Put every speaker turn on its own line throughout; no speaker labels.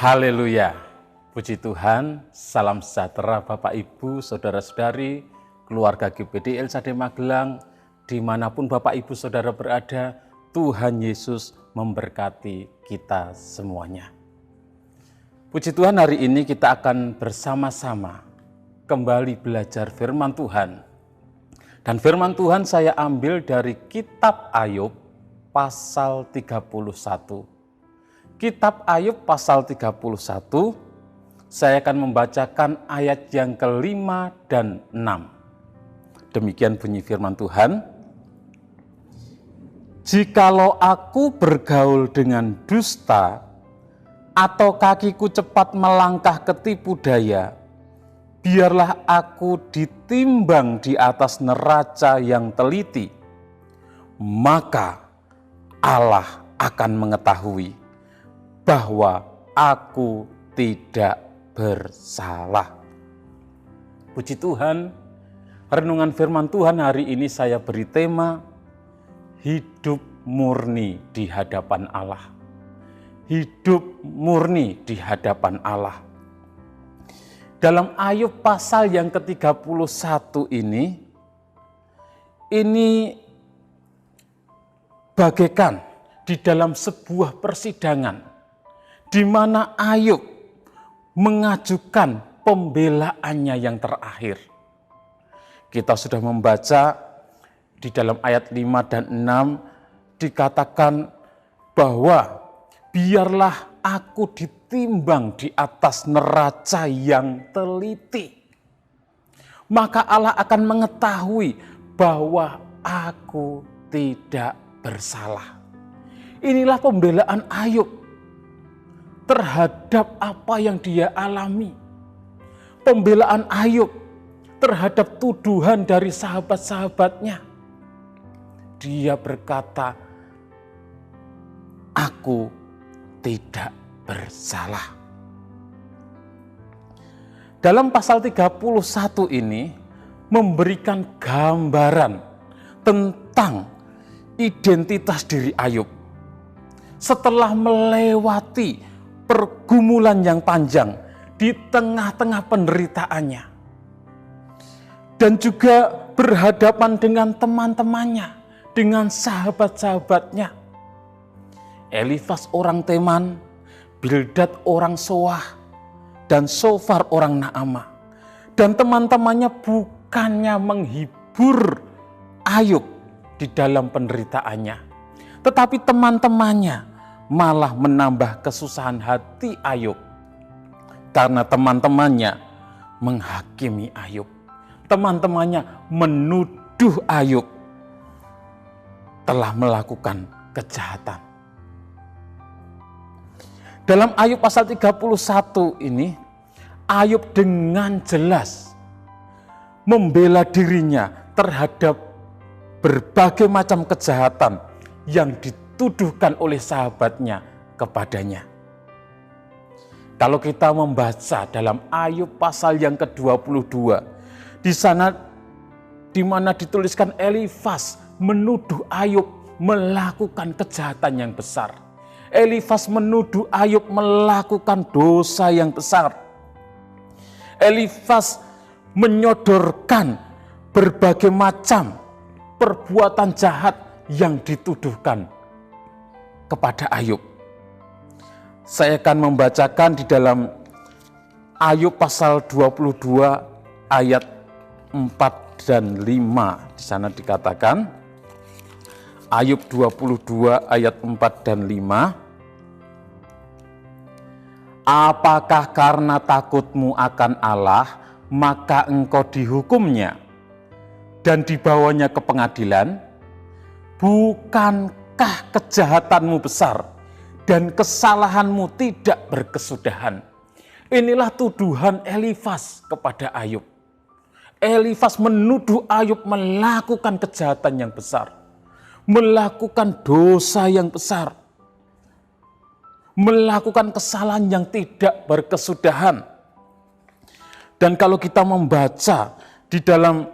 Haleluya, puji Tuhan, salam sejahtera Bapak Ibu, Saudara-saudari, keluarga GPD LSAD Magelang, dimanapun Bapak Ibu Saudara berada, Tuhan Yesus memberkati kita semuanya. Puji Tuhan, hari ini kita akan bersama-sama kembali belajar firman Tuhan. Dan firman Tuhan saya ambil dari kitab Ayub pasal 31. Kitab Ayub pasal 31, saya akan membacakan ayat yang kelima dan 6. Demikian bunyi firman Tuhan. Jikalau aku bergaul dengan dusta, atau kakiku cepat melangkah ke tipu daya, biarlah aku ditimbang di atas neraca yang teliti, maka Allah akan mengetahui bahwa aku tidak bersalah. Puji Tuhan, renungan firman Tuhan hari ini saya beri tema hidup murni di hadapan Allah. Hidup murni di hadapan Allah. Dalam Ayub pasal yang ke-31 ini bagaikan di dalam sebuah persidangan di mana Ayub mengajukan pembelaannya yang terakhir. Kita sudah membaca di dalam ayat 5 dan 6 dikatakan bahwa biarlah aku ditimbang di atas neraca yang teliti. Maka Allah akan mengetahui bahwa aku tidak bersalah. Inilah pembelaan Ayub terhadap apa yang dia alami. Pembelaan Ayub terhadap tuduhan dari sahabat-sahabatnya. Dia berkata, aku tidak bersalah. Dalam pasal 31 ini memberikan gambaran tentang identitas diri Ayub. Setelah melewati pergumulan yang panjang di tengah-tengah penderitaannya. Dan juga berhadapan dengan teman-temannya, dengan sahabat-sahabatnya. Elifas orang Teman, Bildad orang Soah, dan Sofar orang Naamah. Dan teman-temannya bukannya menghibur Ayub di dalam penderitaannya, tetapi teman-temannya malah menambah kesusahan hati Ayub. Karena teman-temannya menghakimi Ayub. Teman-temannya menuduh Ayub telah melakukan kejahatan. Dalam Ayub pasal 31 ini, Ayub dengan jelas membela dirinya terhadap berbagai macam kejahatan yang dituduhkan oleh sahabatnya kepadanya. Kalau kita membaca dalam Ayub pasal yang ke-22, di sana di mana dituliskan Elifas menuduh Ayub melakukan kejahatan yang besar. Elifas menuduh Ayub melakukan dosa yang besar. Elifas menyodorkan berbagai macam perbuatan jahat yang dituduhkan kepada Ayub. Saya akan membacakan di dalam Ayub pasal 22 ayat 4 dan 5. Di sana dikatakan, Ayub 22 ayat 4 dan 5. Apakah karena takutmu akan Allah, maka engkau dihukumnya dan dibawanya ke pengadilan? Bukankah kejahatanmu besar dan kesalahanmu tidak berkesudahan? Inilah tuduhan Elifas kepada Ayub. Elifas menuduh Ayub melakukan kejahatan yang besar, melakukan dosa yang besar, melakukan kesalahan yang tidak berkesudahan. Dan kalau kita membaca di dalam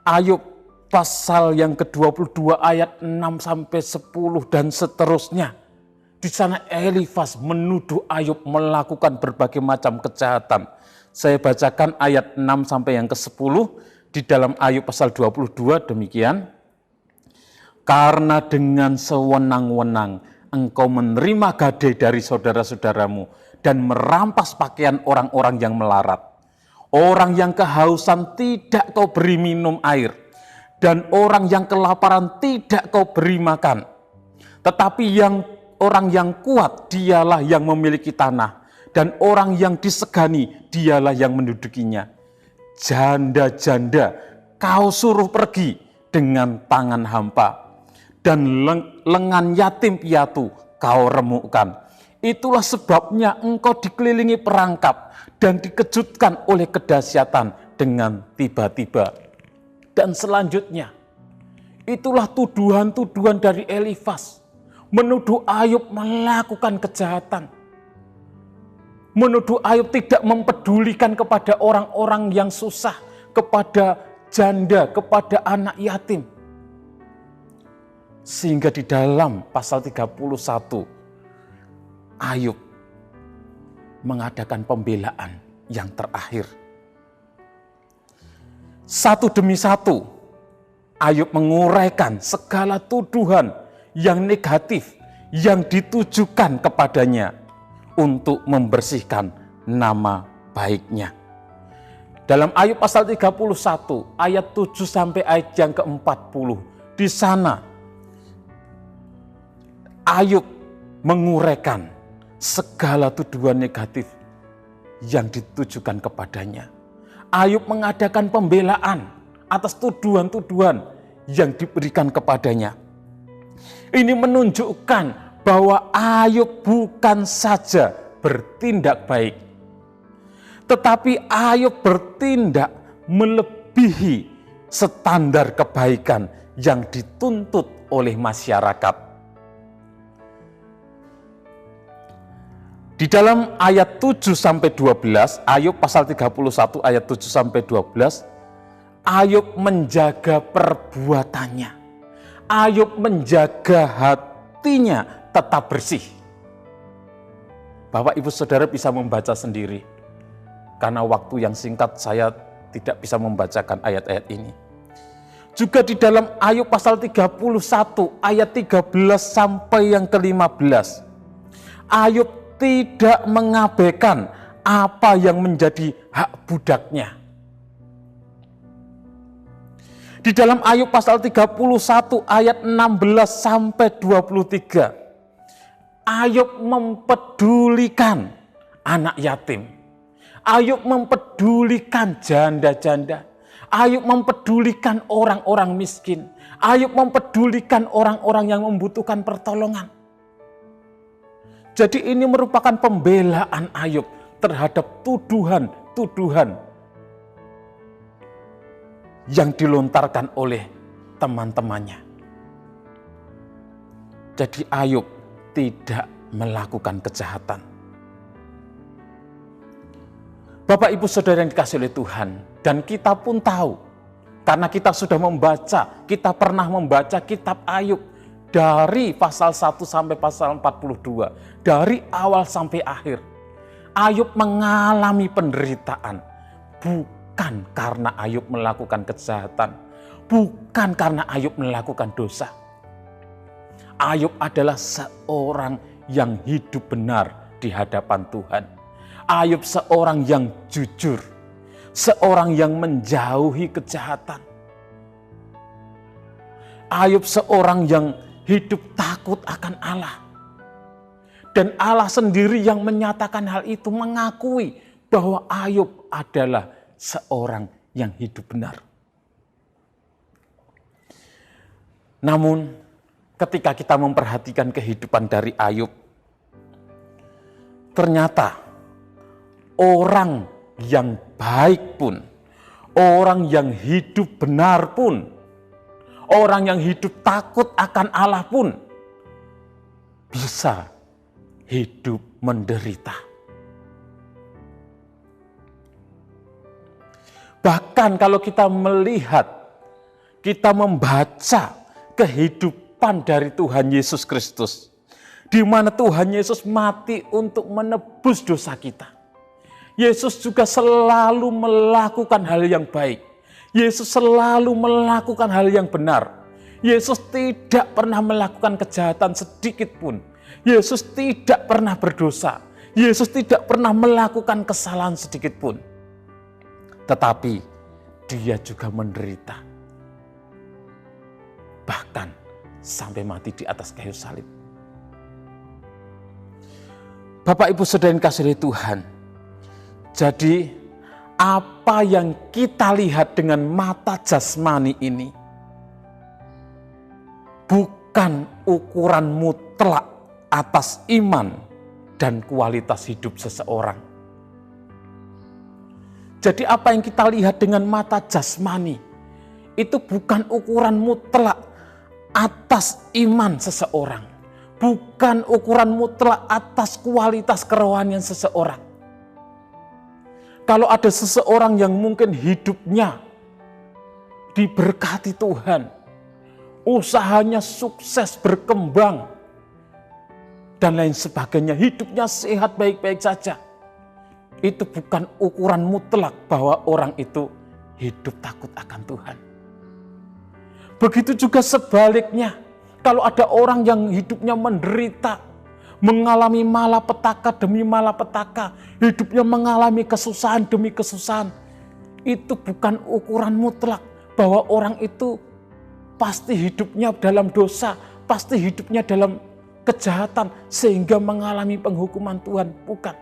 Ayub pasal yang ke-22 ayat 6 sampai 10 dan seterusnya, Di sana Elifas menuduh Ayub melakukan berbagai macam kejahatan. Saya bacakan ayat 6 sampai yang ke-10 di dalam Ayub pasal 22 demikian. Karena dengan sewenang-wenang engkau menerima gadai dari saudara-saudaramu dan merampas pakaian orang-orang yang melarat. Orang yang kehausan tidak kau beri minum air, dan orang yang kelaparan tidak kau beri makan. Tetapi orang yang kuat dialah yang memiliki tanah, dan orang yang disegani dialah yang mendudukinya. Janda-janda kau suruh pergi dengan tangan hampa, dan lengan yatim piatu kau remukkan. Itulah sebabnya engkau dikelilingi perangkap dan dikejutkan oleh kedahsyatan dengan tiba-tiba. Dan selanjutnya, itulah tuduhan-tuduhan dari Elifas. Menuduh Ayub melakukan kejahatan. Menuduh Ayub tidak mempedulikan kepada orang-orang yang susah, kepada janda, kepada anak yatim. Sehingga di dalam pasal 31, Ayub mengadakan pembelaan yang terakhir. Satu demi satu, Ayub menguraikan segala tuduhan yang negatif yang ditujukan kepadanya untuk membersihkan nama baiknya. Dalam Ayub pasal 31 ayat 7 sampai ayat yang ke-40, di sana Ayub menguraikan segala tuduhan negatif yang ditujukan kepadanya. Ayub mengadakan pembelaan atas tuduhan-tuduhan yang diberikan kepadanya. Ini menunjukkan bahwa Ayub bukan saja bertindak baik, tetapi Ayub bertindak melebihi standar kebaikan yang dituntut oleh masyarakat. Di dalam ayat 7 sampai 12, Ayub pasal 31 ayat 7 sampai 12, Ayub menjaga perbuatannya. Ayub menjaga hatinya tetap bersih. Bapak Ibu Saudara bisa membaca sendiri. Karena waktu yang singkat saya tidak bisa membacakan ayat-ayat ini. Juga di dalam Ayub pasal 31 ayat 13 sampai yang ke-15. Ayub tidak mengabaikan apa yang menjadi hak budaknya. Di dalam Ayub pasal 31 ayat 16 sampai 23, Ayub mempedulikan anak yatim. Ayub mempedulikan janda-janda. Ayub mempedulikan orang-orang miskin. Ayub mempedulikan orang-orang yang membutuhkan pertolongan. Jadi ini merupakan pembelaan Ayub terhadap tuduhan-tuduhan yang dilontarkan oleh teman-temannya. Jadi Ayub tidak melakukan kejahatan. Bapak Ibu Saudara yang dikasihi oleh Tuhan, dan kita pun tahu, karena kita sudah membaca, kita pernah membaca kitab Ayub, dari pasal 1 sampai pasal 42, dari awal sampai akhir, Ayub mengalami penderitaan. Bukan karena Ayub melakukan kejahatan, bukan karena Ayub melakukan dosa. Ayub adalah seorang yang hidup benar di hadapan Tuhan. Ayub seorang yang jujur, seorang yang menjauhi kejahatan. Ayub seorang yang hidup takut akan Allah. Dan Allah sendiri yang menyatakan hal itu, mengakui bahwa Ayub adalah seorang yang hidup benar. Namun ketika kita memperhatikan kehidupan dari Ayub, ternyata orang yang baik pun, orang yang hidup benar pun, orang yang hidup takut akan Allah pun bisa hidup menderita. Bahkan kalau kita melihat, kita membaca kehidupan dari Tuhan Yesus Kristus, di mana Tuhan Yesus mati untuk menebus dosa kita. Yesus juga selalu melakukan hal yang baik. Yesus selalu melakukan hal yang benar. Yesus tidak pernah melakukan kejahatan sedikit pun. Yesus tidak pernah berdosa. Yesus tidak pernah melakukan kesalahan sedikit pun. Tetapi dia juga menderita. Bahkan sampai mati di atas kayu salib. Bapak Ibu Saudara yang kasih Tuhan. Jadi apa yang kita lihat dengan mata jasmani ini bukan ukuran mutlak atas iman dan kualitas hidup seseorang. Jadi apa yang kita lihat dengan mata jasmani itu bukan ukuran mutlak atas iman seseorang. Bukan ukuran mutlak atas kualitas kerohanian seseorang. Kalau ada seseorang yang mungkin hidupnya diberkati Tuhan, usahanya sukses berkembang, dan lain sebagainya, hidupnya sehat baik-baik saja. Itu bukan ukuran mutlak bahwa orang itu hidup takut akan Tuhan. Begitu juga sebaliknya. Kalau ada orang yang hidupnya menderita, mengalami malapetaka demi malapetaka, hidupnya mengalami kesusahan demi kesusahan, itu bukan ukuran mutlak bahwa orang itu pasti hidupnya dalam dosa, pasti hidupnya dalam kejahatan sehingga mengalami penghukuman Tuhan. Bukan.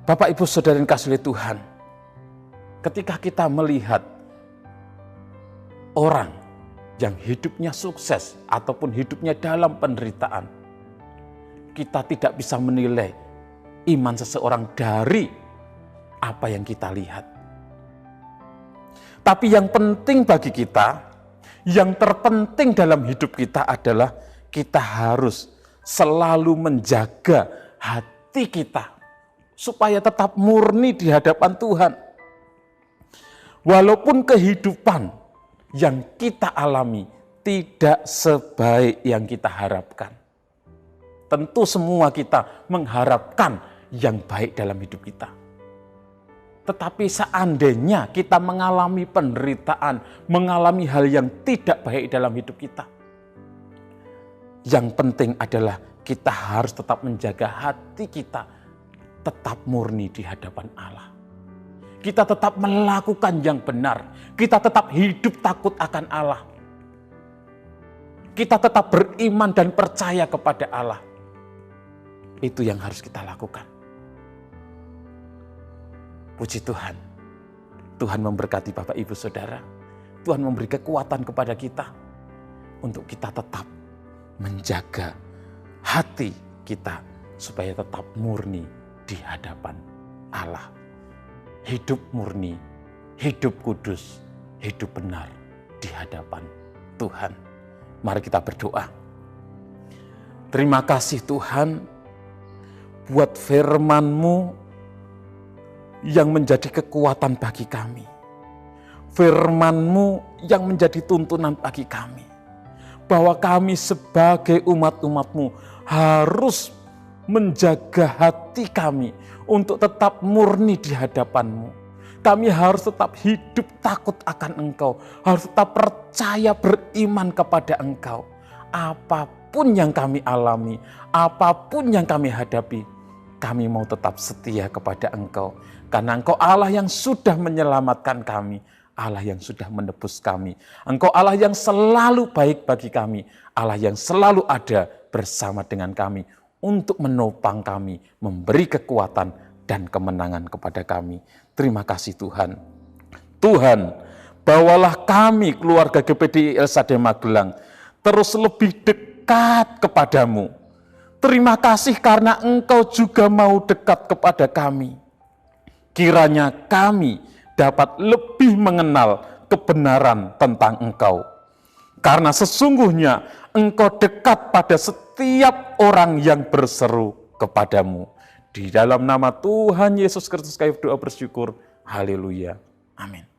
Bapak Ibu Saudara yang kasih Tuhan, ketika kita melihat orang yang hidupnya sukses ataupun hidupnya dalam penderitaan, kita tidak bisa menilai iman seseorang dari apa yang kita lihat. Tapi yang penting bagi kita, yang terpenting dalam hidup kita adalah kita harus selalu menjaga hati kita supaya tetap murni di hadapan Tuhan. Walaupun kehidupan yang kita alami tidak sebaik yang kita harapkan. Tentu semua kita mengharapkan yang baik dalam hidup kita. Tetapi seandainya kita mengalami penderitaan, mengalami hal yang tidak baik dalam hidup kita, yang penting adalah kita harus tetap menjaga hati kita tetap murni di hadapan Allah. Kita tetap melakukan yang benar. Kita tetap hidup takut akan Allah. Kita tetap beriman dan percaya kepada Allah. Itu yang harus kita lakukan. Puji Tuhan. Tuhan memberkati Bapak Ibu Saudara. Tuhan memberi kekuatan kepada kita untuk kita tetap menjaga hati kita supaya tetap murni di hadapan Allah. Hidup murni, hidup kudus, hidup benar di hadapan Tuhan. Mari kita berdoa. Terima kasih Tuhan buat firman-Mu yang menjadi kekuatan bagi kami. Firman-Mu yang menjadi tuntunan bagi kami. Bahwa kami sebagai umat-umat-Mu harus menjaga hati kami untuk tetap murni di hadapan-Mu. Kami harus tetap hidup takut akan Engkau. Harus tetap percaya beriman kepada Engkau. Apapun yang kami alami, apapun yang kami hadapi, kami mau tetap setia kepada Engkau. Karena Engkau Allah yang sudah menyelamatkan kami. Allah yang sudah menebus kami. Engkau Allah yang selalu baik bagi kami. Allah yang selalu ada bersama dengan kami untuk menopang kami, memberi kekuatan dan kemenangan kepada kami. Terima kasih Tuhan. Tuhan, bawalah kami keluarga GPDI El Shaddai Magelang terus lebih dekat kepadamu. Terima kasih karena Engkau juga mau dekat kepada kami. Kiranya kami dapat lebih mengenal kebenaran tentang Engkau. Karena sesungguhnya Engkau dekat pada setiap orang yang berseru kepadamu. Di dalam nama Tuhan Yesus Kristus kami doa bersyukur. Haleluya. Amin.